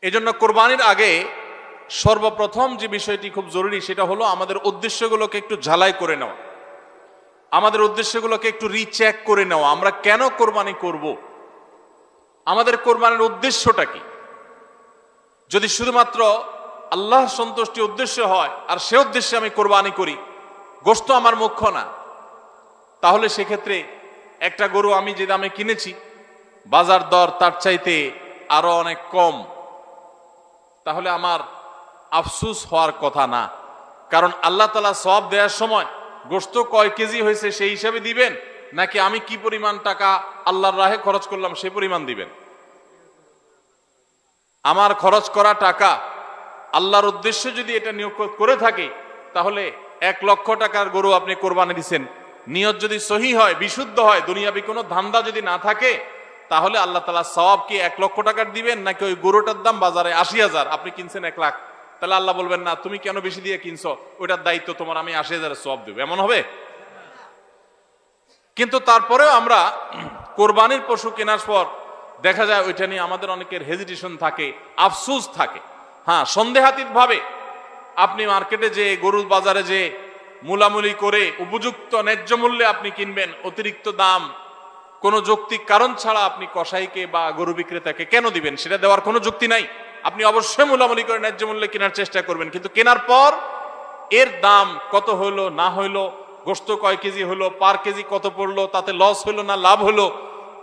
এজন্য কোরবানির আগে সর্বপ্রথম যে বিষয়টি খুব জরুরি সেটা হলো আমাদের উদ্দেশ্যগুলোকে একটু ঝালাই করে নেওয়া, আমাদের উদ্দেশ্যগুলোকে একটু রিচেক করে নেওয়া। আমরা কেন কোরবানি করব, আমাদের কোরবানির উদ্দেশ্যটা কি? যদি শুধুমাত্র আল্লাহ সন্তুষ্টি উদ্দেশ্য হয় আর সে উদ্দেশ্যে আমি কোরবানি করি, গোশত আমার মুখ্য না, তাহলে সেক্ষেত্রে একটা গরু আমি যে দামে কিনেছি বাজার দর তার চাইতে আরো অনেক কম, তাহলে আমার আফসুস হওয়ার কথা না। কারণ আল্লাহ তাআলা সওয়াব দেওয়ার সময় গোশত কয় কেজি হয়েছে সেই হিসাবে দিবেন, নাকি আমি কি পরিমাণ টাকা আল্লাহর রাহে খরচ করলাম সেই পরিমাণ দিবেন? আমার খরচ করা টাকা আল্লাহর উদ্দেশ্যে যদি এটা নিয়োগ করে থাকি, তাহলে 1,00,000 টাকার গরু আপনি কোরবানি দিচ্ছেন, নিয়ত যদি সহি হয়, বিশুদ্ধ হয়, দুনিয়াবি কোনো ধান্দা যদি না থাকে, তাহলে আল্লাহ তাআলা সওয়াব কি 1,00,000 টাকার দিবেন, নাকি ওই গরুটার দাম বাজারে 80,000, আপনি কিনছেন 1,00,000, তাহলে আল্লাহ বলবেন না তুমি কেন বেশি দিয়ে কিনছো, ওইটার দায়িত্ব তোমার, আমি 80,000 সওয়াব দেব? এমন হবে? কিন্তু তারপরেও আমরা কোরবানির পশু কেনার পর দেখা যায় ওইটা নিয়ে আমাদের অনেকের হেজিটেশন থাকে, আফসোস থাকে। হ্যাঁ, সন্দেহাতীত ভাবে আপনি মার্কেটে যে গরুর বাজারে যে মূলামূলি করে উপযুক্ত ন্যায্য মূল্যে আপনি কিনবেন, অতিরিক্ত দাম কোনো যৌক্তিক কারণ ছাড়া আপনি কসাইকে বা গরু বিক্রেতাকে কেন দিবেন? সেটা দেওয়ার কোনো যুক্তি নাই। আপনি অবশ্যই মূলামূলি করে ন্যায্য মূল্যে কেনার চেষ্টা করবেন, কিন্তু কেনার পর এর দাম কত হইলো না হইলো, গোশত কয় কেজি হলো, পার কেজি কত পড়লো, তাতে লস হইলো না লাভ হলো,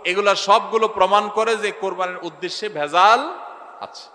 এগুলা সবগুলো প্রমাণ করে যে কোরবানির উদ্দেশ্যে ভেজাল আছে।